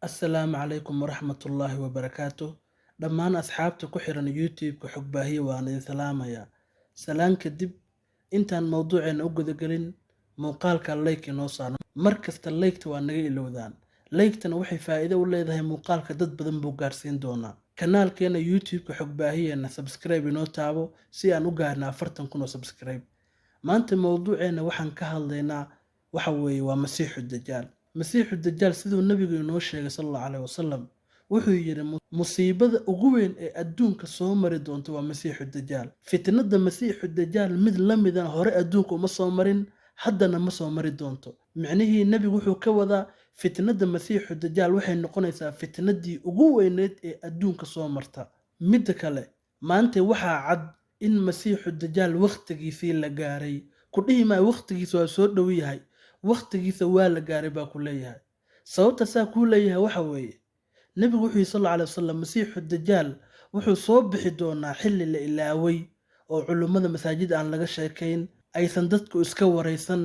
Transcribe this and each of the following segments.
السلام عليكم ورحمة الله وبركاته. دمان أصحابتي كحيران يوتيوب كحب باهي وأنا سلام يا سلام كدب. إنتان موضوعين أوجد قلين موقالك اللايك نوصان مركز اللايك توانجي اللوذان لايك تنوحي فائدة ولا إذا هي موقالك ضد بدن بوغارسين دونا كنال كينا يوتيوب كحب باهي أنا سبسكرايب نو تابو سي أن أوجانا فرتن كنو سبسكرايب ما أنت موضوعين وحن كهالينا وحوي ومسيح الدجال. مسيح الدجال سيدو النبي إنه شيء صلى الله عليه وسلم وحو يري مصيبة أقوين أدونك صومري دونت ومسيح الدجال فتنة مسيح الدجال مثل لمدة هوري أدونك ومصومرين حدنا مصومري دونتو معنيه النبي وحو كوذا فتنة مسيح الدجال وحي نقونيسا فتنة دي أقوين أدونك صومرتا مدكالي ما أنت وحا عد إن مسيح الدجال وقتكي في لقاري كله ما وقتكي سوى دويهاي waqtigiisa waa la gaaray baa ku leeyahay sababta saa ku leeyahay waxa weeye nabigu wuxuu sallallahu alayhi wasallam masiixu dajaal wuxuu soo bixi doonaa xilli la ilaaway oo culimada masaajid aan laga sheekayn aysan dadku iska wareysan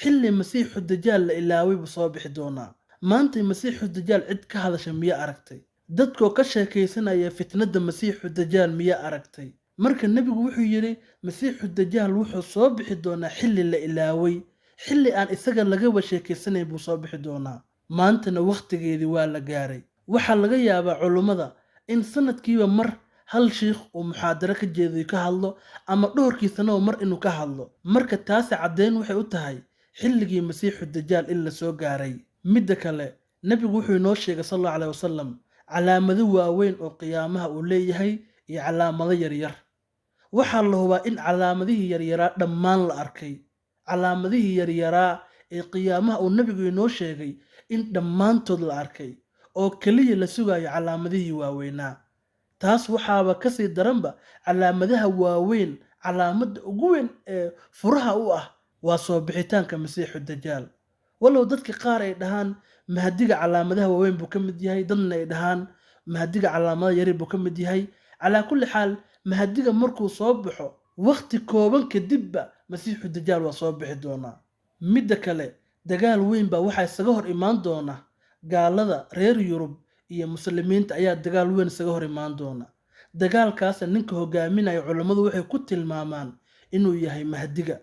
xilli masiixu dajaal la ilaaway buu soo bixi doonaa maanta masiixu dajaal cid ka hadasha miya aragtay dadkoo ka sheekaysanaya fitnada masiixu dajaal miya aragtay marka nabigu wuxuu yiri masiixu dajaal wuxuu soo bixi doonaa xilli la ilaaway xilli aan isaga laga washeekaysanay buu soo bixi doonaa maantana waqtigeedii waa la gaaray waxa laga yaabaa culimada in sanadkiiba mar hal sheekh oo muxaadaro ka jeeday ka hadlo ama dhowrkiisana mar inuu ka hadlo marka taas cadeyn waxay u tahay xilligii masiixu dajaal in la soo gaaray midda kale nabigu wuxuu inoo sheegay sallallahu alayhi wasallam calaamado waaweyn oo qiyaamaha uu leeyahay iyo calaamado yaryar waxaa la hubaa in calaamadihii yaryaraa dhammaan la arkay calaamadihii yaryaraa ee qiyaamaha uu nabigu inoo sheegay in dhammaantood la arkay oo kaliya la sugayo calaamadihii waaweynaa taas waxaaba kasii daranba calaamadaha waaweyn calaamada ugu weyn ee furaha u ah waa soo bixitaanka masiixu dajaal walow dadka qaar ay dhahaan mahdiga calaamadaha waaweyn buu ka mid yahay dadna ay dhahaan mahdiga calaamadaha yari buu ka mid yahay calaa kulli xaal mahdiga markuu soo baxo waqti kooban kadibba masiixu dajaal waa soo bixi doonaa midda kale dagaal weyn baa waxaa isaga hor imaan doona gaalada reer Yurub iyo muslimiinta ayaa dagaal weyn isaga hor imaan doona dagaalkaas ninka hogaaminaya culimadu waxay ku tilmaamaan inuu yahay mahdiga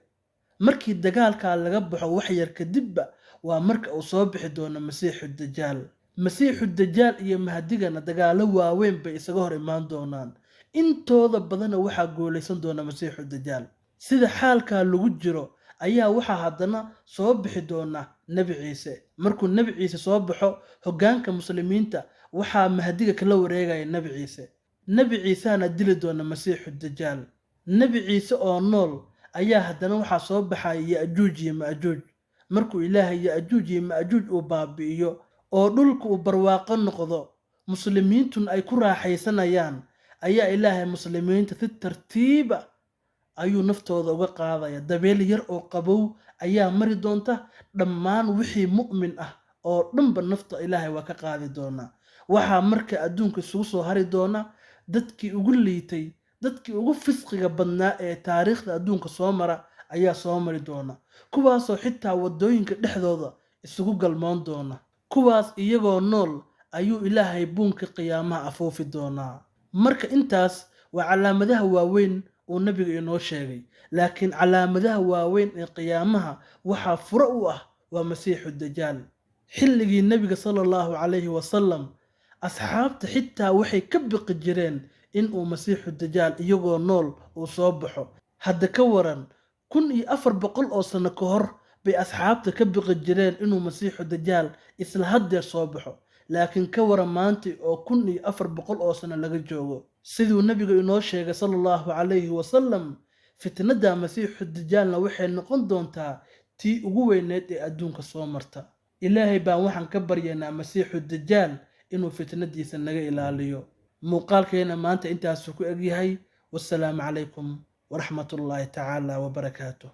markii dagaalka laga baxo wax yar kadibba waa marka uu soo bixi doono masiixu dajaal iyo mahdigana dagaalo waaweyn bay isaga hor imaan doonaan intooda badan waxa goolaysan doona masiixu dajaal sida xaalka lagu jiro ayaa waxa hadana soo bixi doona nabi ciise markuu nabi ciise soo baxo hogaanka muslimiinta waxa mahdiga kala wareegaya nabi ciisana dili doona masiixu dajaal nabi ciise oo nool ayaa hadana waxa soo baxaya yaajuuj iyo maajuuj markuu ilaahay yaajuuj iyo maajuuj uu baabi'iyo oo dhulku uu barwaaqo noqdo muslimiintuna ay ku raaxaysanayaan ayaa ilaahay muslimiinta si tartiiba ayuu naftooda uga qaadaya dabeel yar oo qabow ayaa mari doonta dhammaan wixii mu'min ah oo dhanba nafta ilaahay waa ka qaadi doona waxa marka adduunka isugu soo hari doona dadkii ugu liitay dadkii ugu fisqiga badnaa ee taariikhda adduunka soo mara ayaa soo mari doona kuwaasoo xitaa wadooyinka dhexdooda isugu galmoon doona kuwaas iyagoo nool ayuu ilaahay buunka qiyaamaha afuufi doonaa marka intaas waa calaamadaha waaweyn oo nabiga inoo sheegay laakiin calaamadaha waaweyn ee qiyaamaha waxa furo u ah waa masiixu dajaal xilligii nabiga sallallahu alayhi wasallam asxaabta xitaa waxay ka biqi jireen in uu masiixu dajaal iyagoo nool uu soo baxo hadda ka waran 1400 oo sano ka hor bay asxaabta ka biqi jireen inuu masiixu dajaal isla haddeer soo baxo laakiin ka waran maanta oo 1400 oo sano laga joogo siduu nabiga inoo sheegay sallallahu alayhi wasallam fitnada masiixu dajaalna waxay noqon doontaa tii ugu weyneed ee adduunka soo marta ilaahay baan waxaan ka baryaynaa masiixu dajaal inuu fitnadiisa naga ilaaliyo muuqaalkeena maanta intaas ku eg yahay wassalaamu calaykum waraxmatullaahi tacaala wabarakaatuh